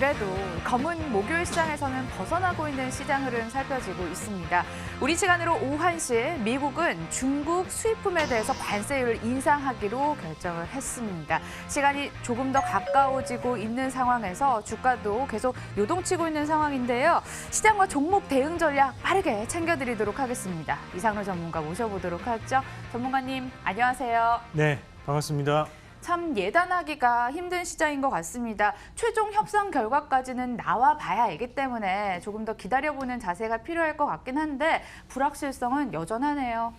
그래도 검은 목요일 시장에서는 벗어나고 있는 시장 흐름 살펴지고 있습니다. 우리 시간으로 오후 1시 미국은 중국 수입품에 대해서 관세율을 인상하기로 결정을 했습니다. 시간이 조금 더 가까워지고 있는 상황에서 주가도 계속 요동치고 있는 상황인데요. 시장과 종목 대응 전략 빠르게 챙겨드리도록 하겠습니다. 이상로 전문가 모셔보도록 하죠. 전문가님, 안녕하세요. 네, 반갑습니다. 참 예단하기가 힘든 시장인 것 같습니다. 최종 협상 결과까지는 나와 봐야 알기 때문에 조금 더 기다려보는 자세가 필요할 것 같긴 한데 불확실성은 여전하네요.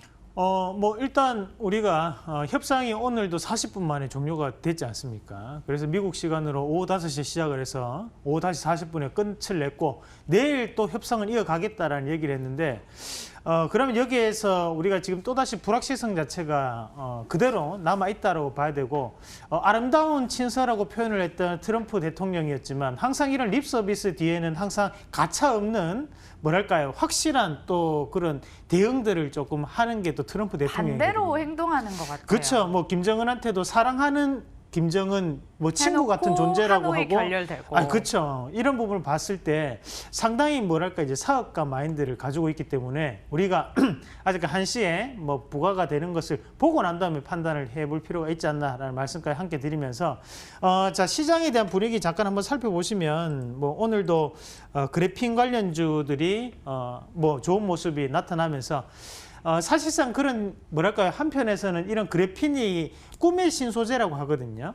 일단 우리가 협상이 오늘도 40분 만에 종료가 됐지 않습니까? 그래서 미국 시간으로 오후 5시 시작을 해서 오후 5시 40분에 끝을 냈고 내일 또 협상을 이어가겠다라는 얘기를 했는데 그러면 여기에서 우리가 지금 또다시 불확실성 자체가 그대로 남아있다고 봐야 되고 아름다운 친서라고 표현을 했던 트럼프 대통령이었지만 항상 이런 립 서비스 뒤에는 항상 가차없는 뭐랄까요, 확실한 또 그런 대응들을 조금 하는 게 또 트럼프 대통령이거든요. 반대로 행동하는 것 같아요. 그렇죠. 뭐 김정은한테도 사랑하는 김정은 뭐 친구 같은 존재라고 하노이 하고, 결렬되고. 그렇죠. 이런 부분을 봤을 때 상당히 뭐랄까 이제 사업가 마인드를 가지고 있기 때문에 우리가 아직 1시에 뭐 부과가 되는 것을 보고 난 다음에 판단을 해볼 필요가 있지 않나라는 말씀까지 함께 드리면서 자, 시장에 대한 분위기 잠깐 한번 살펴보시면 뭐 오늘도 그래핀 관련주들이 뭐 좋은 모습이 나타나면서 사실상 그런 뭐랄까요, 한편에서는 이런 그래핀이 꿈의 신소재라고 하거든요.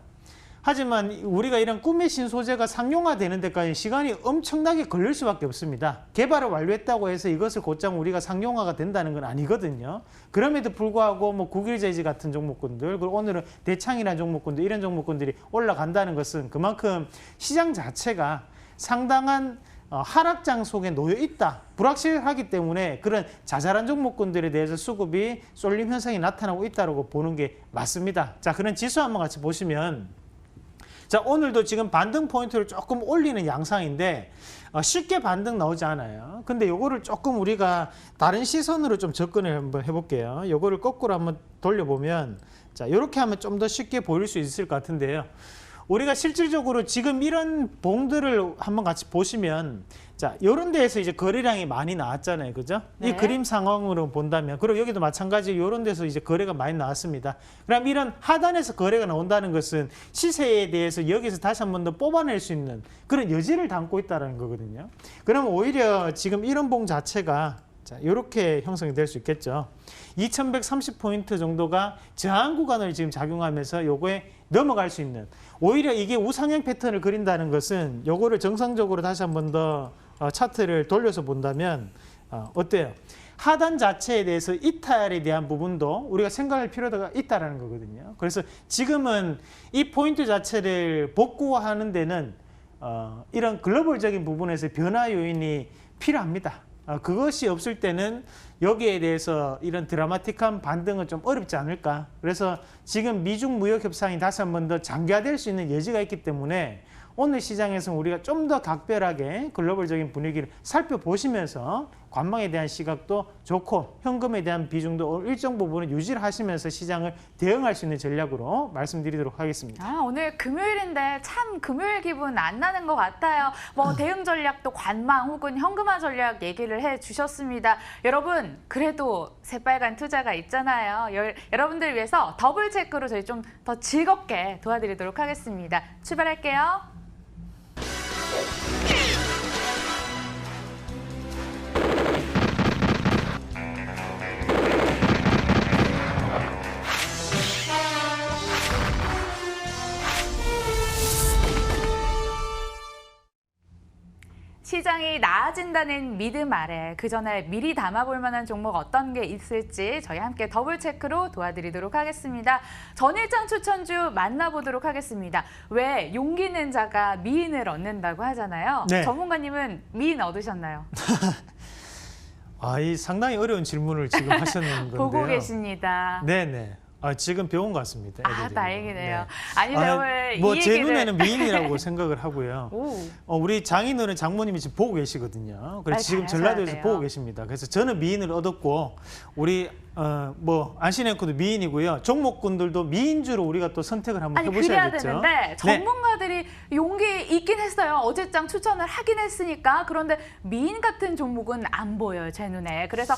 하지만 우리가 이런 꿈의 신소재가 상용화되는 데까지 시간이 엄청나게 걸릴 수밖에 없습니다. 개발을 완료했다고 해서 이것을 곧장 우리가 상용화가 된다는 건 아니거든요. 그럼에도 불구하고 뭐 국일제지 같은 종목군들, 그리고 오늘은 대창이라는 종목군들, 이런 종목군들이 올라간다는 것은 그만큼 시장 자체가 상당한 하락장 속에 놓여 있다. 불확실하기 때문에 그런 자잘한 종목군들에 대해서 수급이 쏠림 현상이 나타나고 있다고 보는 게 맞습니다. 자, 그런 지수 한번 같이 보시면, 자, 오늘도 지금 반등 포인트를 조금 올리는 양상인데 쉽게 반등 나오지 않아요. 근데 요거를 조금 우리가 다른 시선으로 좀 접근을 한번 해볼게요. 요거를 거꾸로 한번 돌려보면, 자, 요렇게 하면 좀 더 쉽게 보일 수 있을 것 같은데요. 우리가 실질적으로 지금 이런 봉들을 한번 같이 보시면, 자, 이런 데에서 이제 거래량이 많이 나왔잖아요. 그죠? 네. 이 그림 상황으로 본다면, 그리고 여기도 마찬가지로 이런 데서 이제 거래가 많이 나왔습니다. 그럼 이런 하단에서 거래가 나온다는 것은 시세에 대해서 여기서 다시 한 번 더 뽑아낼 수 있는 그런 여지를 담고 있다는 거거든요. 그러면 오히려 지금 이런 봉 자체가, 자, 이렇게 형성이 될 수 있겠죠. 2130포인트 정도가 저항 구간을 지금 작용하면서 요거에 넘어갈 수 있는, 오히려 이게 우상향 패턴을 그린다는 것은 요거를 정상적으로 다시 한 번 더 차트를 돌려서 본다면 어때요? 하단 자체에 대해서 이탈에 대한 부분도 우리가 생각할 필요가 있다는 거거든요. 그래서 지금은 이 포인트 자체를 복구하는 데는 이런 글로벌적인 부분에서 변화 요인이 필요합니다. 그것이 없을 때는 여기에 대해서 이런 드라마틱한 반등은 좀 어렵지 않을까. 그래서 지금 미중 무역 협상이 다시 한 번 더 장기화될 수 있는 여지가 있기 때문에 오늘 시장에서는 우리가 좀 더 각별하게 글로벌적인 분위기를 살펴보시면서 관망에 대한 시각도 좋고 현금에 대한 비중도 일정 부분은 유지를 하시면서 시장을 대응할 수 있는 전략으로 말씀드리도록 하겠습니다. 오늘 금요일인데 참 금요일 기분 안 나는 것 같아요. 뭐 대응 전략도 관망 혹은 현금화 전략 얘기를 해주셨습니다. 여러분, 그래도 새빨간 투자가 있잖아요. 여러분들 위해서 더블 체크로 저희 좀 더 즐겁게 도와드리도록 하겠습니다. 출발할게요. 시장이 나아진다는 믿음 아래 그 전에 미리 담아볼 만한 종목 어떤 게 있을지 저희 함께 더블 체크로 도와드리도록 하겠습니다. 전일장 추천주 만나보도록 하겠습니다. 왜 용기 낸 자가 미인을 얻는다고 하잖아요. 네. 전문가님은 미인 얻으셨나요? 이 상당히 어려운 질문을 지금 하셨는 건데요. 보고 계십니다. 네네. 지금 병원 갔습니다. 애들이. 다행이네요. 네. 아니, 제가 왜 이 제 얘기를 눈에는 미인이라고 생각을 하고요. 오. 우리 장인어른 장모님이 지금 보고 계시거든요. 그래서 지금 잘하셔야 전라도에서 돼요. 보고 계십니다. 그래서 저는 미인을 얻었고 우리 안신앵커도 미인이고요. 종목군들도 미인주로 우리가 또 선택을 한번 아니, 그래야 해보셔야겠죠. 되는데 전문가들이 용기 있긴 했어요. 어제장 추천을 하긴 했으니까. 그런데 미인 같은 종목은 안 보여요, 제 눈에. 그래서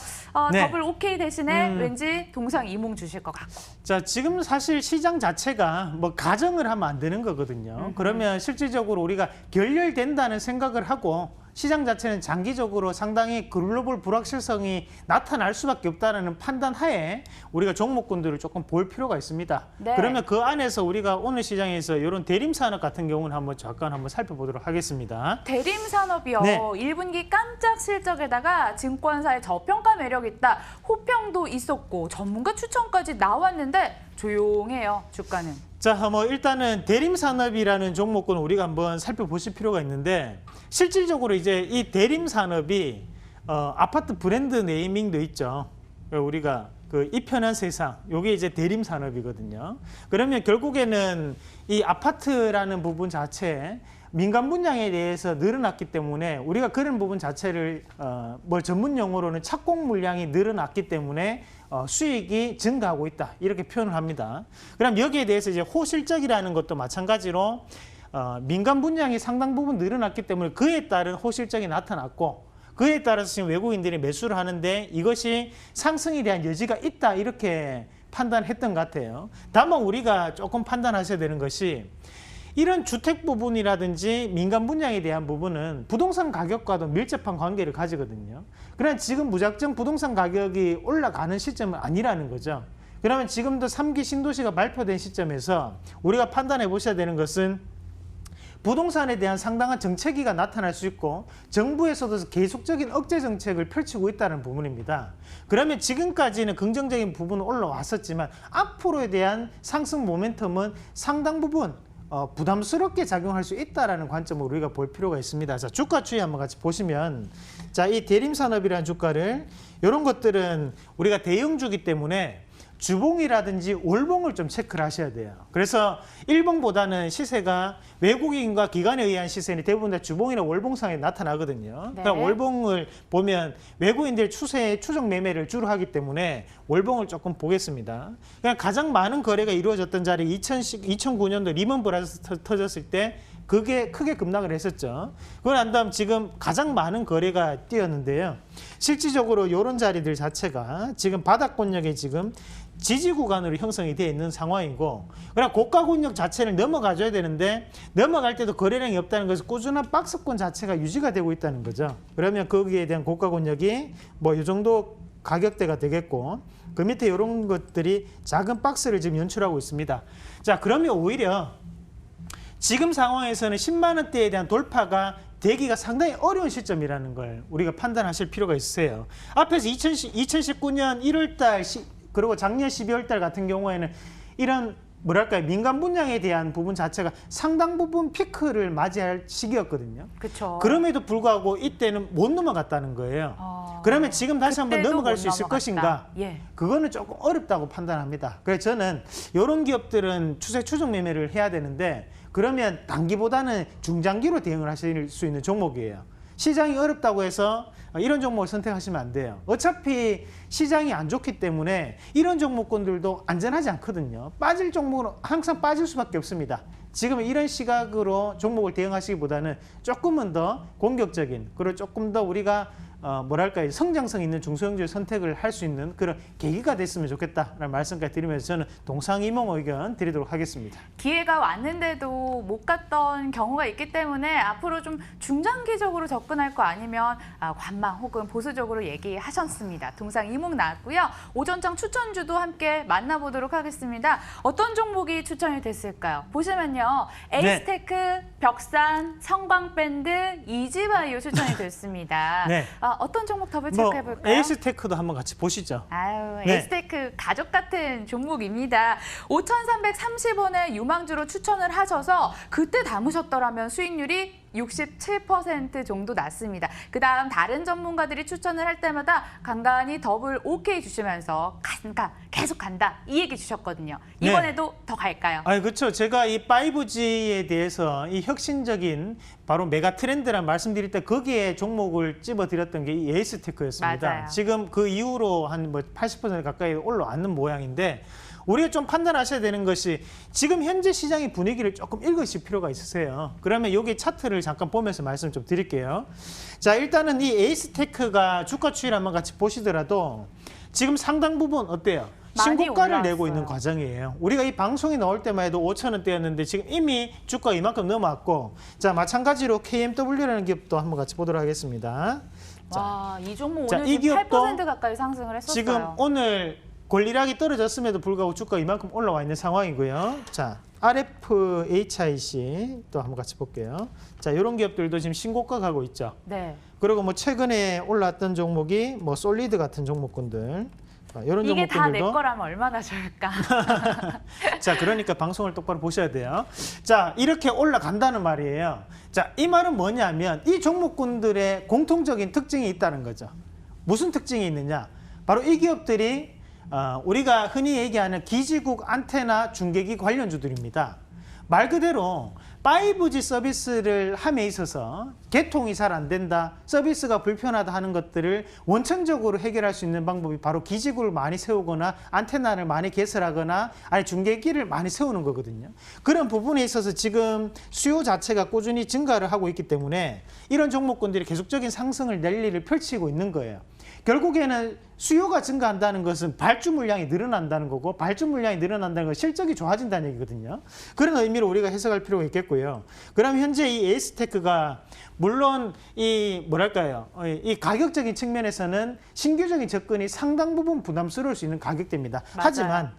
네. 더블 오케이 대신에 왠지 동상이몽 주실 것 같고. 자, 지금 사실 시장 자체가 뭐 가정을 하면 안 되는 거거든요. 그러면 실질적으로 우리가 결렬된다는 생각을 하고 시장 자체는 장기적으로 상당히 글로벌 불확실성이 나타날 수밖에 없다는 판단 하에 우리가 종목군들을 조금 볼 필요가 있습니다. 네. 그러면 그 안에서 우리가 오늘 시장에서 이런 대림산업 같은 경우는 잠깐 한번 살펴보도록 하겠습니다. 대림산업이요. 네. 1분기 깜짝 실적에다가 증권사의 저평가 매력 있다. 호평도 있었고 전문가 추천까지 나왔는데 조용해요, 주가는. 자, 일단은 대림산업이라는 종목군을 우리가 한번 살펴보실 필요가 있는데 실질적으로 이제 이 대림산업이 아파트 브랜드 네이밍도 있죠. 우리가 그 이편한 세상, 요게 이제 대림산업이거든요. 그러면 결국에는 이 아파트라는 부분 자체에 민간 분양에 대해서 늘어났기 때문에 우리가 그런 부분 자체를 전문 용어로는 착공 물량이 늘어났기 때문에 수익이 증가하고 있다 이렇게 표현을 합니다. 그럼 여기에 대해서 이제 호실적이라는 것도 마찬가지로 민간 분양이 상당 부분 늘어났기 때문에 그에 따른 호실적이 나타났고 그에 따라서 지금 외국인들이 매수를 하는데 이것이 상승에 대한 여지가 있다 이렇게 판단했던 것 같아요. 다만 우리가 조금 판단하셔야 되는 것이 이런 주택 부분이라든지 민간 분양에 대한 부분은 부동산 가격과도 밀접한 관계를 가지거든요. 그러나 지금 무작정 부동산 가격이 올라가는 시점은 아니라는 거죠. 그러면 지금도 3기 신도시가 발표된 시점에서 우리가 판단해 보셔야 되는 것은 부동산에 대한 상당한 정체기가 나타날 수 있고 정부에서도 계속적인 억제 정책을 펼치고 있다는 부분입니다. 그러면 지금까지는 긍정적인 부분은 올라왔었지만 앞으로에 대한 상승 모멘텀은 상당 부분 부담스럽게 작용할 수 있다는 관점을 우리가 볼 필요가 있습니다. 자, 주가 추이 한번 같이 보시면 자, 이 대림산업이라는 주가를 이런 것들은 우리가 대형주기 때문에 주봉이라든지 월봉을 좀 체크를 하셔야 돼요. 그래서 일봉보다는 시세가 외국인과 기관에 의한 시세는 대부분 다 주봉이나 월봉상에 나타나거든요. 네. 그러니까 월봉을 보면 외국인들 추정 매매를 주로 하기 때문에 월봉을 조금 보겠습니다. 그냥 가장 많은 거래가 이루어졌던 자리 2009년도 리먼 브라더스 터졌을 때 그게 크게 급락을 했었죠. 그걸 한 다음 지금 가장 많은 거래가 뛰었는데요. 실질적으로 이런 자리들 자체가 지금 바닥권역에 지금 지지 구간으로 형성이 되어 있는 상황이고 그러나 고가 권역 자체를 넘어가줘야 되는데 넘어갈 때도 거래량이 없다는 것은 꾸준한 박스권 자체가 유지가 되고 있다는 거죠. 그러면 거기에 대한 고가 권역이 이 정도 가격대가 되겠고 그 밑에 이런 것들이 작은 박스를 지금 연출하고 있습니다. 자, 그러면 오히려 지금 상황에서는 10만 원대에 대한 돌파가 되기가 상당히 어려운 시점이라는 걸 우리가 판단하실 필요가 있어요. 앞에서 2019년 1월달 그리고 작년 12월달 같은 경우에는 이런 민간 분양에 대한 부분 자체가 상당 부분 피크를 맞이할 시기였거든요. 그렇죠. 그럼에도 불구하고 이때는 못 넘어갔다는 거예요. 그러면 지금 다시 한번 넘어갈 수 있을 것인가? 예. 그거는 조금 어렵다고 판단합니다. 그래서 저는 이런 기업들은 추세 추정 매매를 해야 되는데 그러면 단기보다는 중장기로 대응을 하실 수 있는 종목이에요. 시장이 어렵다고 해서 이런 종목을 선택하시면 안 돼요. 어차피 시장이 안 좋기 때문에 이런 종목군들도 안전하지 않거든요. 빠질 종목은 항상 빠질 수밖에 없습니다. 지금 이런 시각으로 종목을 대응하시기보다는 조금은 더 공격적인 그리고 조금 더 우리가 성장성 있는 중소형주의 선택을 할 수 있는 그런 계기가 됐으면 좋겠다라는 말씀까지 드리면서 저는 동상이몽 의견 드리도록 하겠습니다. 기회가 왔는데도 못 갔던 경우가 있기 때문에 앞으로 좀 중장기적으로 접근할 거 아니면 관망 혹은 보수적으로 얘기하셨습니다. 동상이몽 나왔고요. 오전장 추천주도 함께 만나보도록 하겠습니다. 어떤 종목이 추천이 됐을까요? 보시면요. 에이스테크, 벽산, 성광밴드, 이지바이오 추천이 됐습니다. 네. 어떤 종목 더블 체크해볼까요? 에이스테크도 한번 같이 보시죠. 아유, 네. 에이스테크 가족 같은 종목입니다. 5,330원에 유망주로 추천을 하셔서 그때 담으셨더라면 수익률이 67% 정도 났습니다. 그다음 다른 전문가들이 추천을 할 때마다 간간히 더블 오케이 주시면서 계속 간다 이 얘기 주셨거든요. 이번에도 더 갈까요? 그렇죠. 제가 이 5G에 대해서 이 혁신적인 바로 메가 트렌드란 말씀드릴 때 거기에 종목을 집어드렸던 게 이 에이스테크였습니다. 맞아요. 지금 그 이후로 한 80% 가까이 올라왔는 모양인데 우리가 좀 판단하셔야 되는 것이 지금 현재 시장의 분위기를 조금 읽으실 필요가 있으세요. 그러면 여기 차트를 잠깐 보면서 말씀 좀 드릴게요. 자, 일단은 이 에이스테크가 주가 추이를 한번 같이 보시더라도 지금 상당 부분 어때요? 신고가를 올라왔어요. 내고 있는 과정이에요. 우리가 이 방송이 나올 때만 해도 5,000원대였는데 지금 이미 주가가 이만큼 넘어왔고, 자, 마찬가지로 KMW라는 기업도 한번 같이 보도록 하겠습니다. 와, 이 종목 자, 오늘 이 지금 기업도 8% 가까이 상승을 했었어요. 지금 오늘 권리락이 떨어졌음에도 불구하고 주가가 이만큼 올라와 있는 상황이고요. 자, RFHIC 또 한번 같이 볼게요. 자, 이런 기업들도 지금 신고가 가고 있죠. 네. 그리고 뭐 최근에 올랐던 종목이 뭐 솔리드 같은 종목군들. 이런 이게 다 내 종목군들도 거라면 얼마나 좋을까. 자, 그러니까 방송을 똑바로 보셔야 돼요. 자, 이렇게 올라간다는 말이에요. 자, 이 말은 뭐냐면 이 종목군들의 공통적인 특징이 있다는 거죠. 무슨 특징이 있느냐? 바로 이 기업들이 우리가 흔히 얘기하는 기지국 안테나 중계기 관련주들입니다. 말 그대로 5G 서비스를 함에 있어서 개통이 잘 안 된다, 서비스가 불편하다 하는 것들을 원천적으로 해결할 수 있는 방법이 바로 기지국을 많이 세우거나 안테나를 많이 개설하거나 아니 중계기를 많이 세우는 거거든요. 그런 부분에 있어서 지금 수요 자체가 꾸준히 증가를 하고 있기 때문에 이런 종목군들이 계속적인 상승을 낼 일을 펼치고 있는 거예요. 결국에는 수요가 증가한다는 것은 발주 물량이 늘어난다는 거고, 발주 물량이 늘어난다는 건 실적이 좋아진다는 얘기거든요. 그런 의미로 우리가 해석할 필요가 있겠고요. 그럼 현재 이 에이스테크가 물론 이 뭐랄까요, 이 가격적인 측면에서는 신규적인 접근이 상당 부분 부담스러울 수 있는 가격대입니다. 맞아요. 하지만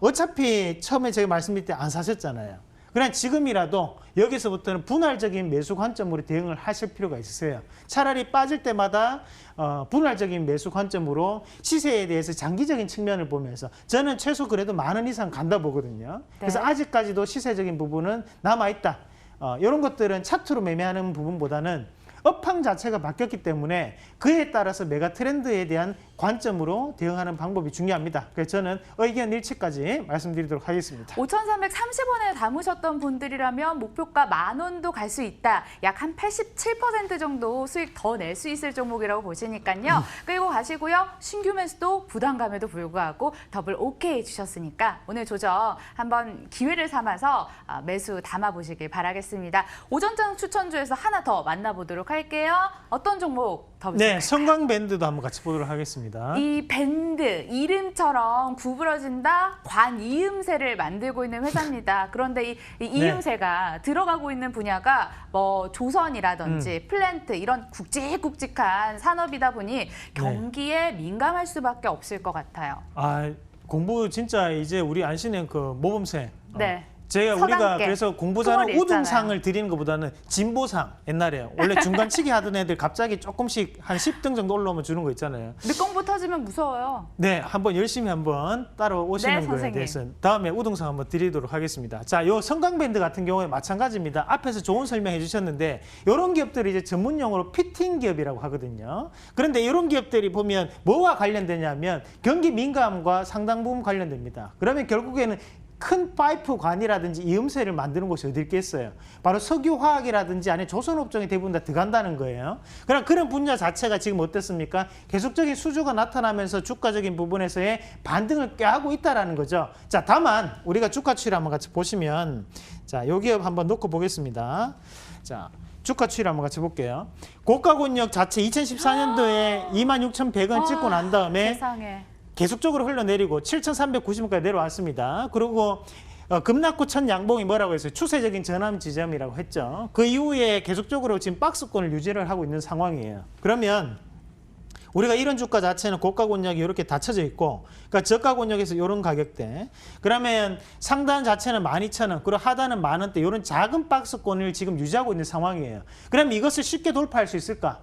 어차피 처음에 제가 말씀드릴 때 안 사셨잖아요. 그냥 지금이라도 여기서부터는 분할적인 매수 관점으로 대응을 하실 필요가 있으세요. 차라리 빠질 때마다 분할적인 매수 관점으로 시세에 대해서 장기적인 측면을 보면서 저는 최소 그래도 10,000원 이상 간다 보거든요. 그래서 아직까지도 시세적인 부분은 남아있다. 이런 것들은 차트로 매매하는 부분보다는 업황 자체가 바뀌었기 때문에 그에 따라서 메가 트렌드에 대한 관점으로 대응하는 방법이 중요합니다. 그래서 저는 의견 일치까지 말씀드리도록 하겠습니다. 5,330원에 담으셨던 분들이라면 목표가 10,000원도 갈 수 있다. 약 한 87% 정도 수익 더 낼 수 있을 종목이라고 보시니까요. 끌고 가시고요. 신규 매수도 부담감에도 불구하고 더블 오케이 주셨으니까 오늘 조정 한번 기회를 삼아서 매수 담아보시길 바라겠습니다. 오전장 추천주에서 하나 더 만나보도록 할게요. 어떤 종목 더 보실까요? 네, 성광밴드도 한번 같이 보도록 하겠습니다. 이 밴드 이름처럼 구부러진다 관이음새를 만들고 있는 회사입니다. 그런데 이 이음새가 들어가고 있는 분야가 뭐 조선이라든지 플랜트 이런 굵직굵직한 산업이다 보니 경기에 민감할 수밖에 없을 것 같아요. 공부 진짜 이제 우리 안씨는 그 모범생. 네. 우리가 그래서 공부자는 투어를 우등상을 드리는 것보다는 진보상, 옛날에 원래 중간치기 하던 애들 갑자기 조금씩 한 10등 정도 올라오면 주는 거 있잖아요. 늦공부 터지면 무서워요. 네, 한번 열심히 한번 따라오시는 거에 선생님. 대해서 다음에 우등상 한번 드리도록 하겠습니다. 자, 요 성광밴드 같은 경우에 마찬가지입니다. 앞에서 좋은 설명해 주셨는데 이런 기업들이 이제 전문 용어로 피팅 기업이라고 하거든요. 그런데 이런 기업들이 보면 뭐와 관련되냐면 경기 민감과 상당 부분 관련됩니다. 그러면 결국에는 큰 파이프 관이라든지 이음새를 만드는 곳이 어디 있겠어요? 바로 석유화학이라든지 아니 조선업종이 대부분 다 들어간다는 거예요. 그런 분야 자체가 지금 어떻습니까? 계속적인 수주가 나타나면서 주가적인 부분에서의 반등을 꾀하고 있다는 거죠. 자, 다만 우리가 주가 추이를 한번 같이 보시면 자, 요 기업 한번 놓고 보겠습니다. 자, 주가 추이를 한번 같이 볼게요. 고가권역 자체 2014년도에 26,100원 찍고 난 다음에 세상에. 계속적으로 흘러내리고 7,390원까지 내려왔습니다. 그리고 급락후 첫 양봉이 뭐라고 했어요? 추세적인 전환 지점이라고 했죠. 그 이후에 계속적으로 지금 박스권을 유지를 하고 있는 상황이에요. 그러면 우리가 이런 주가 자체는 고가 권역이 이렇게 닫혀져 있고, 그러니까 저가 권역에서 이런 가격대, 그러면 상단 자체는 12,000원, 그리고 하단은 10,000원대, 이런 작은 박스권을 지금 유지하고 있는 상황이에요. 그럼 이것을 쉽게 돌파할 수 있을까?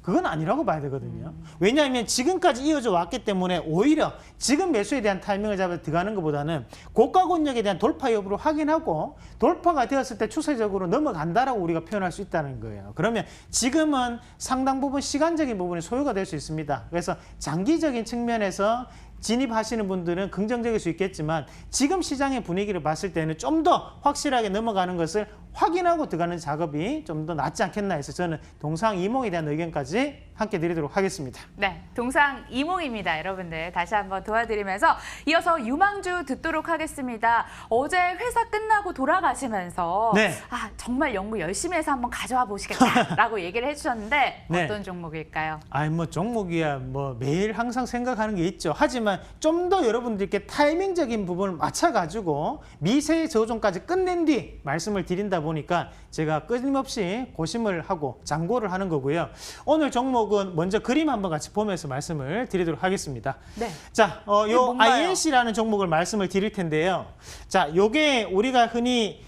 그건 아니라고 봐야 되거든요. 왜냐하면 지금까지 이어져 왔기 때문에 오히려 지금 매수에 대한 타이밍을 잡아 들어가는 것보다는 고가 권역에 대한 돌파 여부를 확인하고 돌파가 되었을 때 추세적으로 넘어간다라고 우리가 표현할 수 있다는 거예요. 그러면 지금은 상당 부분 시간적인 부분이 소요가 될 수 있습니다. 그래서 장기적인 측면에서 진입하시는 분들은 긍정적일 수 있겠지만 지금 시장의 분위기를 봤을 때는 좀 더 확실하게 넘어가는 것을 확인하고 들어가는 작업이 좀 더 낫지 않겠나 해서 저는 동상이몽에 대한 의견까지 함께 드리도록 하겠습니다. 네, 동상이몽입니다. 여러분들 다시 한번 도와드리면서 이어서 유망주 듣도록 하겠습니다. 어제 회사 끝나고 돌아가시면서 네. 아, 정말 연구 열심히 해서 한번 가져와 보시겠다라고 얘기를 해주셨는데 네. 어떤 종목일까요? 아니 뭐 종목이야 뭐 매일 항상 생각하는 게 있죠. 하지만 좀 더 여러분들께 타이밍적인 부분을 맞춰가지고 미세의 저조정까지 끝낸 뒤 말씀을 드린다 보니까 제가 끊임없이 고심을 하고 장고를 하는 거고요. 오늘 종목은 먼저 그림 한번 같이 보면서 말씀을 드리도록 하겠습니다. 네. 자, 요 뭔가요? INC라는 종목을 말씀을 드릴 텐데요. 자, 요게 우리가 흔히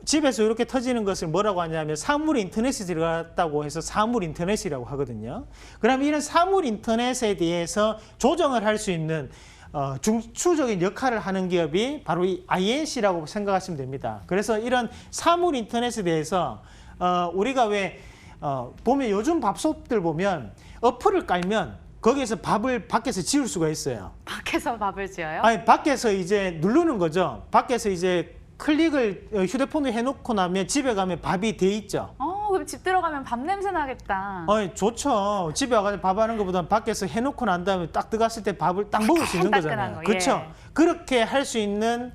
집에서 이렇게 터지는 것을 뭐라고 하냐면 사물 인터넷이 들어갔다고 해서 사물 인터넷이라고 하거든요. 그럼 이런 사물 인터넷에 대해서 조정을 할 수 있는 중추적인 역할을 하는 기업이 바로 이 INC라고 생각하시면 됩니다. 그래서 이런 사물 인터넷에 대해서 우리가 왜 보면 요즘 밥솥들 보면 어플을 깔면 거기에서 밥을 밖에서 지을 수가 있어요. 밖에서 밥을 지어요? 아니 밖에서 이제 누르는 거죠. 밖에서 이제 클릭을 휴대폰을 해놓고 나면 집에 가면 밥이 돼 있죠. 그럼 집 들어가면 밥 냄새 나겠다. 아니 좋죠. 집에 와가지고 밥하는 것보다 밖에서 해놓고 난 다음에 딱 들어갔을 때 밥을 딱 먹을 수 있는 따끈따끈한 거잖아요. 거, 그렇죠. 예. 그렇게 할 수 있는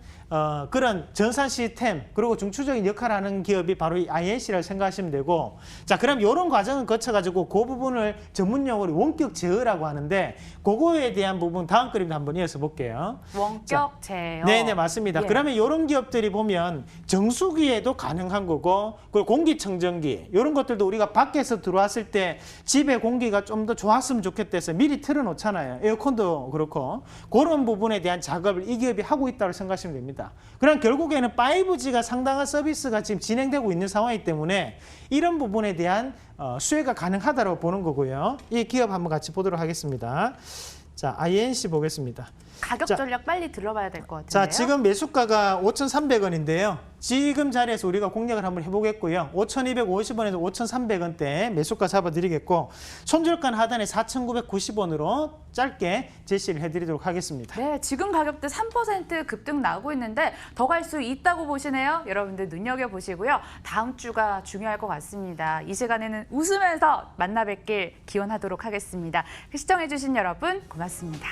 그런 전산 시스템 그리고 중추적인 역할을 하는 기업이 바로 이 INC라고 생각하시면 되고, 자 그럼 이런 과정을 거쳐가지고 그 부분을 전문 용어로 원격 제어라고 하는데 그거에 대한 부분 다음 그림도 한번 이어서 볼게요. 원격 제어. 네네 맞습니다. 예. 그러면 이런 기업들이 보면 정수기에도 가능한 거고 그리고 공기청정기 이런 것들도 우리가 밖에서 들어왔을 때 집에 공기가 좀 더 좋았으면 좋겠다 해서 미리 틀어놓잖아요. 에어컨도 그렇고 그런 부분에 대한 작업을 이 기업이 하고 있다고 생각하시면 됩니다. 그럼 결국에는 5G가 상당한 서비스가 지금 진행되고 있는 상황이기 때문에 이런 부분에 대한 수혜가 가능하다고 보는 거고요. 이 기업 한번 같이 보도록 하겠습니다. 자, INC 보겠습니다. 가격 자, 전략 빨리 들어봐야 될 것 같은데요. 자, 지금 매수가가 5,300원인데요. 지금 자리에서 우리가 공략을 한번 해보겠고요. 5,250원에서 5,300원대 매수가 잡아드리겠고 손절가는 하단에 4,990원으로 짧게 제시를 해드리도록 하겠습니다. 네, 지금 가격대 3% 급등 나오고 있는데 더 갈 수 있다고 보시네요. 여러분들 눈여겨보시고요. 다음 주가 중요할 것 같습니다. 이 시간에는 웃으면서 만나 뵙길 기원하도록 하겠습니다. 시청해주신 여러분 고맙습니다.